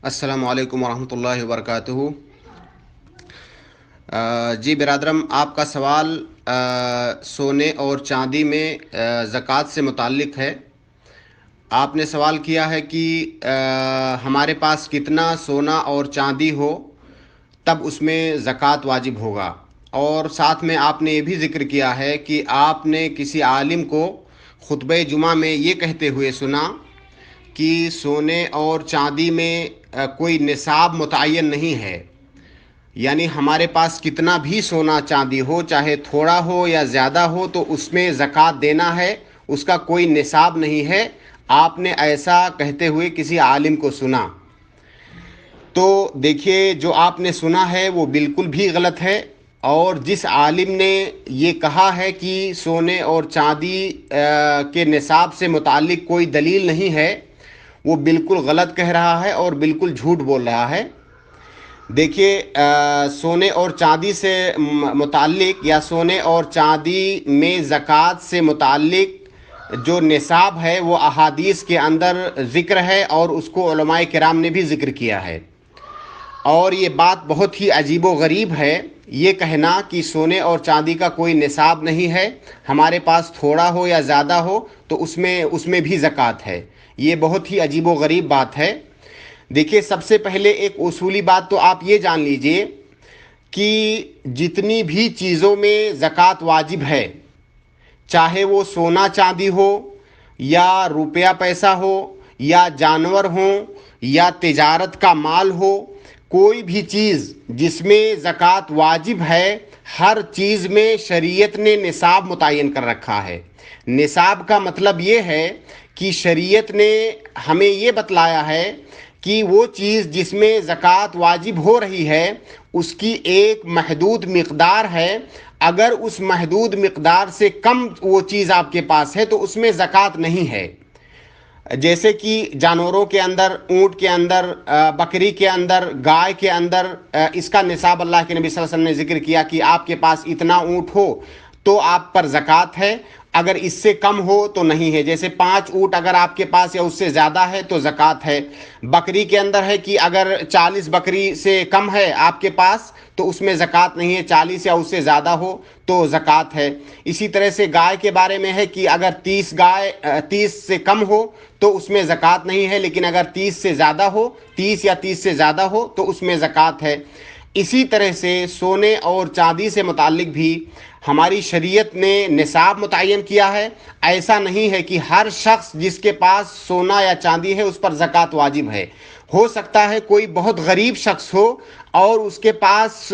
السلام علیکم ورحمۃ اللہ وبرکاتہ۔ جی برادرم، آپ کا سوال سونے اور چاندی میں زکوٰۃ سے متعلق ہے۔ آپ نے سوال کیا ہے کہ ہمارے پاس کتنا سونا اور چاندی ہو تب اس میں زکوٰۃ واجب ہوگا، اور ساتھ میں آپ نے یہ بھی ذکر کیا ہے کہ آپ نے کسی عالم کو خطبہ جمعہ میں یہ کہتے ہوئے سنا کہ سونے اور چاندی میں کوئی نصاب متعین نہیں ہے، یعنی ہمارے پاس کتنا بھی سونا چاندی ہو، چاہے تھوڑا ہو یا زیادہ ہو، تو اس میں زکوٰۃ دینا ہے، اس کا کوئی نصاب نہیں ہے۔ آپ نے ایسا کہتے ہوئے کسی عالم کو سنا، تو دیکھیے جو آپ نے سنا ہے وہ بالکل بھی غلط ہے، اور جس عالم نے یہ کہا ہے کہ سونے اور چاندی کے نصاب سے متعلق کوئی دلیل نہیں ہے، وہ بالکل غلط کہہ رہا ہے اور بالکل جھوٹ بول رہا ہے۔ دیکھیے سونے اور چاندی سے متعلق یا سونے اور چاندی میں زکوٰۃ سے متعلق جو نصاب ہے وہ احادیث کے اندر ذکر ہے، اور اس کو علماء کرام نے بھی ذکر کیا ہے۔ اور یہ بات بہت ہی عجیب و غریب ہے، یہ کہنا کہ سونے اور چاندی کا کوئی نصاب نہیں ہے، ہمارے پاس تھوڑا ہو یا زیادہ ہو تو اس میں بھی زکوٰۃ ہے۔ یہ بہت ہی عجیب و غریب بات ہے۔ دیکھیے سب سے پہلے ایک اصولی بات تو آپ یہ جان لیجئے کہ جتنی بھی چیزوں میں زکوٰۃ واجب ہے، چاہے وہ سونا چاندی ہو یا روپیہ پیسہ ہو یا جانور ہوں یا تجارت کا مال ہو، کوئی بھی چیز جس میں زکوٰۃ واجب ہے، ہر چیز میں شریعت نے نصاب متعین کر رکھا ہے۔ نصاب کا مطلب یہ ہے کہ شریعت نے ہمیں یہ بتلایا ہے کہ وہ چیز جس میں زکوٰۃ واجب ہو رہی ہے اس کی ایک محدود مقدار ہے، اگر اس محدود مقدار سے کم وہ چیز آپ کے پاس ہے تو اس میں زکوٰۃ نہیں ہے۔ جیسے کہ جانوروں کے اندر، اونٹ کے اندر، بکری کے اندر، گائے کے اندر، اس کا نصاب اللہ کے نبی صلی اللہ علیہ وسلم نے ذکر کیا کہ آپ کے پاس اتنا اونٹ ہو تو آپ پر زکوٰۃ ہے، اگر اس سے کم ہو تو نہیں ہے۔ جیسے 5 اونٹ اگر آپ کے پاس یا اس سے زیادہ ہے تو زکوٰۃ ہے۔ بکری کے اندر ہے کہ اگر 40 بکری سے کم ہے آپ کے پاس تو اس میں زکوٰۃ نہیں ہے، 40 یا اس سے زیادہ ہو تو زکوٰۃ ہے۔ اسی طرح سے گائے کے بارے میں ہے کہ اگر 30 سے کم ہو تو اس میں زکوٰۃ نہیں ہے، لیکن اگر 30 سے زیادہ ہو، 30 یا 30 سے زیادہ ہو تو اس میں زکوٰۃ ہے۔ اسی طرح سے سونے اور چاندی سے متعلق بھی ہماری شریعت نے نصاب متعین کیا ہے۔ ایسا نہیں ہے کہ ہر شخص جس کے پاس سونا یا چاندی ہے اس پر زکوٰۃ واجب ہے۔ ہو سکتا ہے کوئی بہت غریب شخص ہو اور اس کے پاس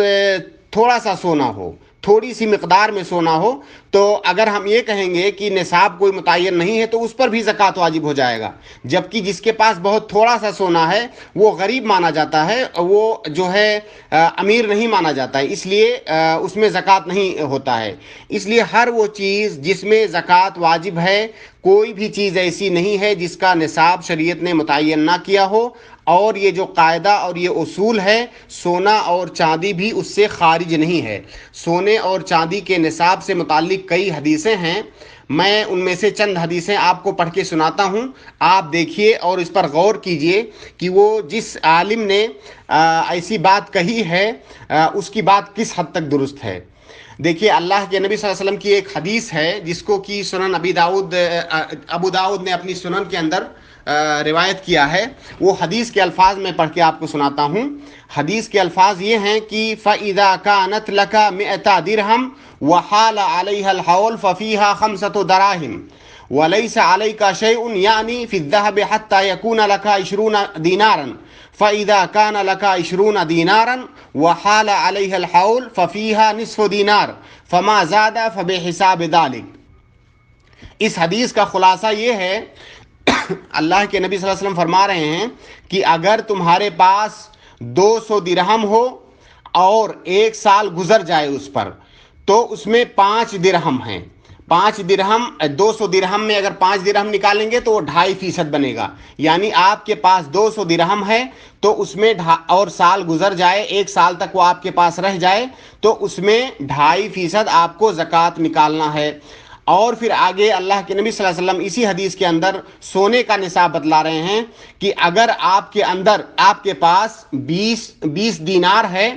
تھوڑا سا سونا ہو، تھوڑی سی مقدار میں سونا ہو، تو اگر ہم یہ کہیں گے کہ نصاب کوئی متعین نہیں ہے تو اس پر بھی زکوٰۃ واجب ہو جائے گا، جبکہ جس کے پاس بہت تھوڑا سا سونا ہے وہ غریب مانا جاتا ہے، وہ جو ہے امیر نہیں مانا جاتا ہے، اس لیے اس میں زکوٰۃ نہیں ہوتا ہے۔ اس لیے ہر وہ چیز جس میں زکوٰۃ واجب ہے، کوئی بھی چیز ایسی نہیں ہے جس کا نصاب شریعت نے متعین نہ کیا ہو، اور یہ جو قاعدہ اور یہ اصول ہے، سونا اور چاندی بھی اس سے خارج نہیں ہے۔ سونے اور چاندی کے نصاب سے متعلق کئی حدیثیں ہیں، میں ان میں سے چند حدیثیں آپ کو پڑھ کے سناتا ہوں، آپ دیکھیے اور اس پر غور کیجئے کہ وہ جس عالم نے ایسی بات کہی ہے اس کی بات کس حد تک درست ہے۔ دیکھیے اللہ کے نبی صلی اللہ علیہ وسلم کی ایک حدیث ہے جس کو کہ سنن ابو داؤد نے اپنی سنن کے اندر روایت کیا ہے۔ وہ حدیث کے الفاظ میں پڑھ کے آپ کو سناتا ہوں۔ حدیث کے الفاظ یہ ہیں کہ فَإِذَا كَانَتْ لَكَ 100 درہم وَحَالَ عَلَيْهَا الْحَوْلُ فَفِيهَا 5 دراهم وَلَيْسَ عَلَيْكَ شَيْءٌ يعني في الذهب حتى يكون لك 20 دينارا فإذا كان لك 20 دينارا وحال عليها الحول ففيها نصف دينار فما زاد فبحساب ذلك۔ اس حدیث کا خلاصہ یہ ہے، اللہ کے نبی صلی اللہ علیہ وسلم فرما رہے ہیں کہ اگر تمہارے پاس 200 درہم ہو اور 1 سال گزر جائے اس پر تو اس میں 5 درہم ہیں۔ 5 درہم، 200 درہم میں اگر 5 درہم نکالیں گے تو وہ 2.5% بنے گا، یعنی آپ کے پاس 200 درہم ہے تو اس میں اور سال گزر جائے، 1 سال تک وہ آپ کے پاس رہ جائے تو اس میں 2.5% آپ کو زکوٰۃ نکالنا ہے۔ اور پھر آگے اللہ کے نبی صلی اللہ علیہ وسلم اسی حدیث کے اندر سونے کا نصاب بتلا رہے ہیں کہ اگر آپ کے پاس 20 دینار ہے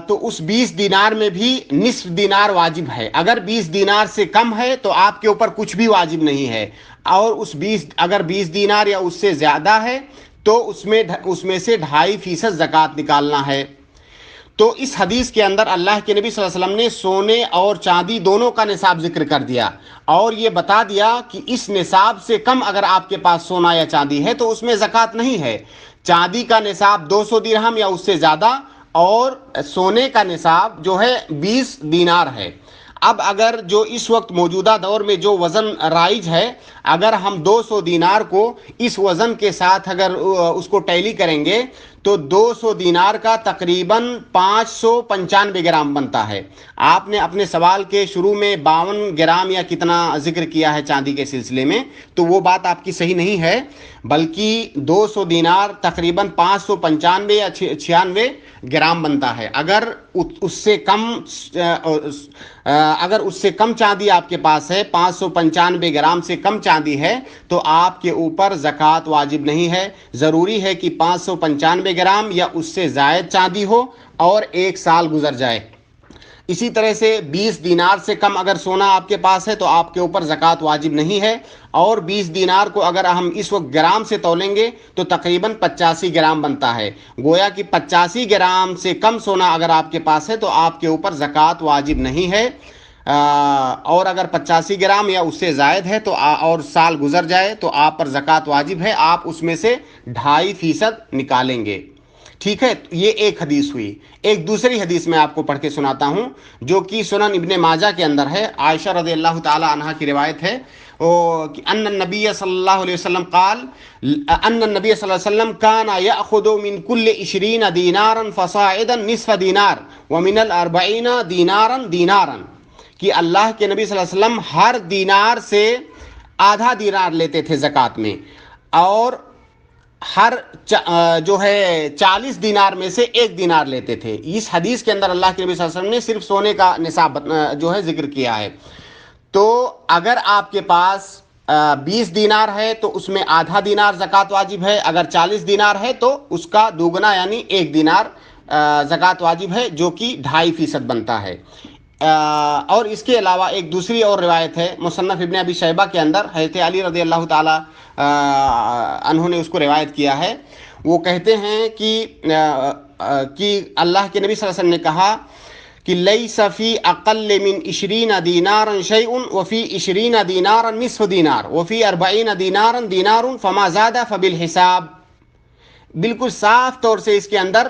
تو اس 20 دینار میں بھی نصف دینار واجب ہے. اگر 20 دینار سے کم ہے تو آپ کے اوپر کچھ بھی واجب نہیں ہے, اور اگر 20 دینار یا اس سے زیادہ ہے تو اس میں سے 2.5% زکوٰۃ نکالنا ہے. تو اس حدیث کے اندر اللہ کے نبی صلی اللہ علیہ وسلم نے سونے اور چاندی دونوں کا نصاب ذکر کر دیا, اور یہ بتا دیا کہ اس نصاب سے کم اگر آپ کے پاس سونا یا چاندی ہے تو اس میں زکوٰۃ نہیں ہے. چاندی کا نصاب 200 درہم یا اس سے زیادہ, اور سونے کا نصاب جو ہے 20 دینار ہے. اب اگر جو اس وقت موجودہ دور میں جو وزن رائج ہے, اگر ہم 200 دینار کو اس وزن کے ساتھ اگر اس کو ٹیلی کریں گے تو 200 دینار کا تقریباً 595 گرام بنتا ہے. آپ نے اپنے سوال کے شروع میں 52 گرام یا کتنا ذکر کیا ہے چاندی کے سلسلے میں, تو وہ بات آپ کی صحیح نہیں ہے, بلکہ 200 دینار تقریباً 595 یا 96 گرام بنتا ہے. اگر اس سے کم چاندی آپ کے پاس ہے, 595 گرام سے کم چاندی ہے, تو آپ کے اوپر زکوٰۃ واجب نہیں ہے. ضروری ہے کہ 595 گرام یا اس سے زائد چاندی ہو اور 1 سال گزر جائے. اسی طرح سے 20 دینار سے کم اگر سونا آپ کے پاس ہے تو آپ کے اوپر زکوٰۃ واجب نہیں ہے, اور 20 دینار کو اگر ہم اس وقت گرام سے تولیں گے تو تقریباً 85 گرام بنتا ہے. گویا کہ 85 گرام سے کم سونا اگر آپ کے پاس ہے تو آپ کے اوپر زکوٰۃ واجب نہیں ہے, اور اگر 85 گرام یا اس سے زائد ہے تو اور سال گزر جائے تو آپ پر زکوٰۃ واجب ہے, آپ اس میں سے 2.5% نکالیں گے. ٹھیک ہے, یہ ایک حدیث ہوئی. ایک دوسری حدیث میں آپ کو پڑھ کے سناتا ہوں جو کہ سنن ابن ماجہ کے اندر ہے. عائشہ رضی اللہ تعالی عنہا کی روایت ہے کہ ان النبی صلی اللہ علیہ وسلم قال ان النبی صلی اللہ علیہ وسلم كان يأخذ من كل 20 دینارا فصاعدا نصف دینار ومن 40 دینارا دینارا, کہ اللہ کے نبی صلی اللہ علیہ وسلم ہر دینار سے آدھا دینار لیتے تھے زکوٰۃ میں, اور ہر جو ہے 40 دینار میں سے 1 دینار لیتے تھے. اس حدیث کے اندر اللہ کے نبی صلی اللہ علیہ وسلم نے صرف سونے کا نصاب جو ہے ذکر کیا ہے. تو اگر آپ کے پاس 20 دینار ہے تو اس میں آدھا دینار زکوٰۃ واجب ہے, اگر 40 دینار ہے تو اس کا دوگنا یعنی 1 دینار زکوٰۃ واجب ہے, جو کہ 2.5% بنتا ہے. اور اس کے علاوہ ایک دوسری اور روایت ہے مصنف ابن ابی شیبہ کے اندر, حضرت علی رضی اللہ تعالی عنہ نے اس کو روایت کیا ہے. وہ کہتے ہیں کہ اللہ کے نبی صلی اللہ علیہ وسلم نے کہا کہ لیس فی اقل من 20 دینارا شیء وفی 20 دینارا نصف دینار وفی 40 دینارا دینار فما زاد فبالحساب. بالکل صاف طور سے اس کے اندر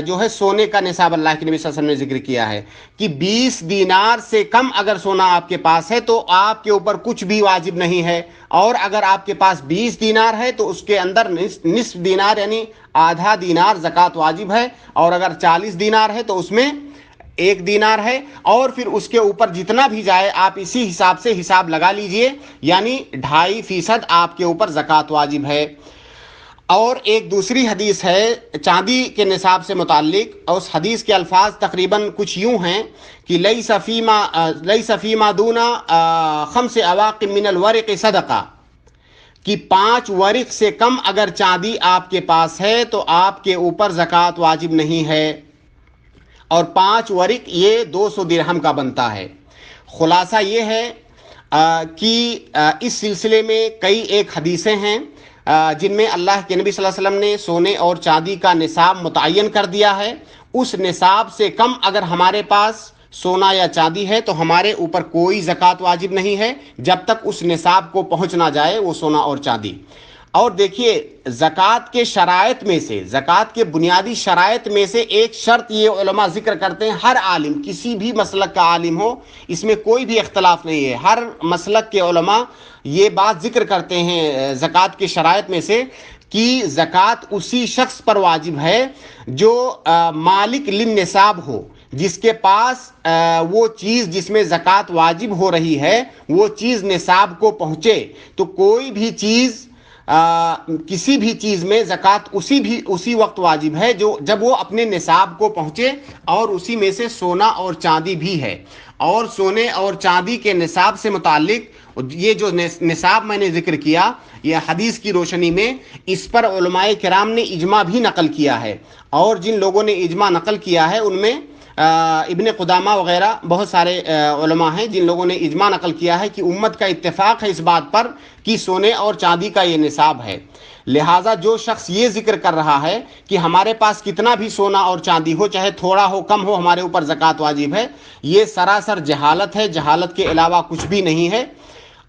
جو ہے سونے کا نصاب اللہ کے نبی صلی اللہ علیہ وسلم نے ذکر کیا ہے کہ 20 دینار سے کم اگر سونا آپ کے پاس ہے تو آپ کے اوپر کچھ بھی واجب نہیں ہے, اور اگر آپ کے پاس 20 دینار ہے تو اس کے اندر نصف دینار یعنی آدھا دینار زکوٰۃ واجب ہے, اور اگر 40 دینار ہے تو اس میں 1 دینار ہے, اور پھر اس کے اوپر جتنا بھی جائے آپ اسی حساب سے حساب لگا لیجئے, یعنی 2.5% آپ کے اوپر زکوٰۃ واجب ہے. اور ایک دوسری حدیث ہے چاندی کے نصاب سے متعلق, اور اس حدیث کے الفاظ تقریباً کچھ یوں ہیں کہ لیس فیما دون 5 اواق من الورق صدقہ, کہ 5 ورق سے کم اگر چاندی آپ کے پاس ہے تو آپ کے اوپر زکوٰۃ واجب نہیں ہے, اور 5 ورق یہ 200 درہم کا بنتا ہے. خلاصہ یہ ہے کہ اس سلسلے میں کئی ایک حدیثیں ہیں جن میں اللہ کے نبی صلی اللہ علیہ وسلم نے سونے اور چاندی کا نصاب متعین کر دیا ہے. اس نصاب سے کم اگر ہمارے پاس سونا یا چاندی ہے تو ہمارے اوپر کوئی زکوٰۃ واجب نہیں ہے جب تک اس نصاب کو پہنچ نہ جائے وہ سونا اور چاندی. اور دیکھیے زکوٰۃ کے شرائط میں سے, زکوٰۃ کے بنیادی شرائط میں سے ایک شرط یہ علماء ذکر کرتے ہیں, ہر عالم کسی بھی مسلک کا عالم ہو اس میں کوئی بھی اختلاف نہیں ہے, ہر مسلک کے علماء یہ بات ذکر کرتے ہیں زکوٰۃ کے شرائط میں سے کہ زکوٰۃ اسی شخص پر واجب ہے جو مالک للنصاب ہو, جس کے پاس وہ چیز جس میں زکوٰۃ واجب ہو رہی ہے وہ چیز نصاب کو پہنچے. تو کوئی بھی چیز کسی بھی چیز میں زکوٰۃ اسی وقت واجب ہے جب وہ اپنے نصاب کو پہنچے، اور اسی میں سے سونا اور چاندی بھی ہے۔ اور سونے اور چاندی کے نصاب سے متعلق یہ جو نصاب میں نے ذکر کیا، یہ حدیث کی روشنی میں اس پر علماء کرام نے اجماع بھی نقل کیا ہے، اور جن لوگوں نے اجماع نقل کیا ہے ان میں ابن قدامہ وغیرہ بہت سارے علماء ہیں جن لوگوں نے اجماع نقل کیا ہے کہ امت کا اتفاق ہے اس بات پر کہ سونے اور چاندی کا یہ نصاب ہے۔ لہٰذا جو شخص یہ ذکر کر رہا ہے کہ ہمارے پاس کتنا بھی سونا اور چاندی ہو، چاہے تھوڑا ہو کم ہو، ہمارے اوپر زکوٰۃ واجب ہے، یہ سراسر جہالت ہے، جہالت کے علاوہ کچھ بھی نہیں ہے۔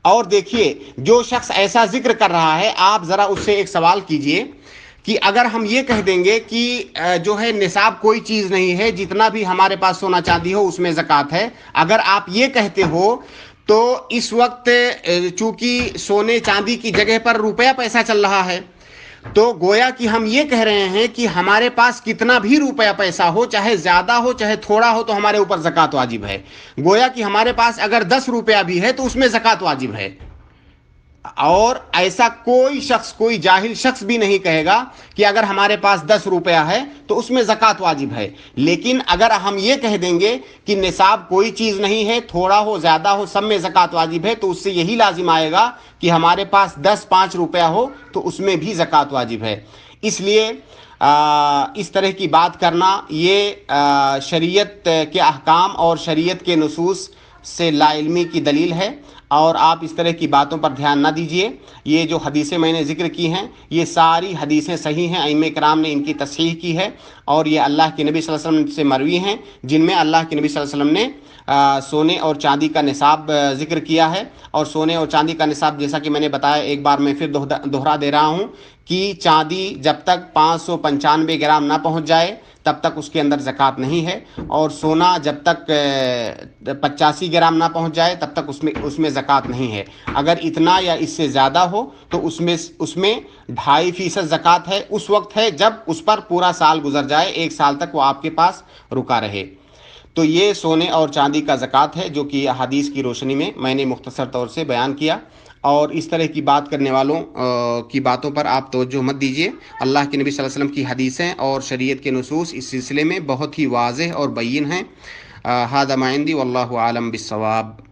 اور دیکھیے، جو شخص ایسا ذکر کر رہا ہے، آپ ذرا اس سے ایک سوال کیجئے کہ اگر ہم یہ کہہ دیں گے کہ جو ہے نصاب کوئی چیز نہیں ہے، جتنا بھی ہمارے پاس سونا چاندی ہو اس میں زکوٰۃ ہے، اگر آپ یہ کہتے ہو تو اس وقت چونکہ سونے چاندی کی جگہ پر روپیہ پیسہ چل رہا ہے، تو گویا کہ ہم یہ کہہ رہے ہیں کہ ہمارے پاس کتنا بھی روپیہ پیسہ ہو، چاہے زیادہ ہو چاہے تھوڑا ہو، تو ہمارے اوپر زکوٰۃ واجب ہے۔ گویا کہ ہمارے پاس اگر 10 روپیہ بھی ہے تو اس میں زکوٰۃ واجب ہے، اور ایسا کوئی شخص، کوئی جاہل شخص بھی نہیں کہے گا کہ اگر ہمارے پاس 10 روپیہ ہے تو اس میں زکوٰۃ واجب ہے۔ لیکن اگر ہم یہ کہہ دیں گے کہ نصاب کوئی چیز نہیں ہے، تھوڑا ہو زیادہ ہو سب میں زکوٰۃ واجب ہے، تو اس سے یہی لازم آئے گا کہ ہمارے پاس 5 روپیہ ہو تو اس میں بھی زکوٰۃ واجب ہے۔ اس لیے اس طرح کی بات کرنا یہ شریعت کے احکام اور شریعت کے نصوص سے لا علمی کی دلیل ہے، اور آپ اس طرح کی باتوں پر دھیان نہ دیجیے۔ یہ جو حدیثیں میں نے ذکر کی ہیں یہ ساری حدیثیں صحیح ہیں، ائمہ کرام نے ان کی تصحیح کی ہے، اور یہ اللہ کے نبی صلی اللہ علیہ وسلم سے مروی ہیں، جن میں اللہ کے نبی صلی اللہ علیہ وسلم نے سونے اور چاندی کا نصاب ذکر کیا ہے۔ اور سونے اور چاندی کا نصاب جیسا کہ میں نے بتایا، ایک بار میں پھر دوہرا دے رہا ہوں کہ چاندی جب تک 595 گرام نہ پہنچ جائے تب تک اس کے اندر زکوٰۃ نہیں ہے، اور سونا جب تک 85 گرام نہ پہنچ جائے تب تک اس میں زکوٰۃ نہیں ہے۔ اگر اتنا یا اس سے زیادہ ہو تو اس میں 2.5% زکوٰۃ ہے، اس وقت ہے جب اس پر پورا سال گزر جائے، 1 سال تک وہ آپ کے پاس رکا رہے۔ تو یہ سونے اور چاندی کا زکوٰۃ ہے، جو کہ حدیث کی روشنی میں نے مختصر طور سے بیان کیا، اور اس طرح کی بات کرنے والوں کی باتوں پر آپ توجہ مت دیجیے۔ اللہ کے نبی صلی اللہ علیہ وسلم کی حدیثیں اور شریعت کے نصوص اس سلسلے میں بہت ہی واضح اور بین ہیں۔ ھذا ما عندی واللہ اعلم بالصواب۔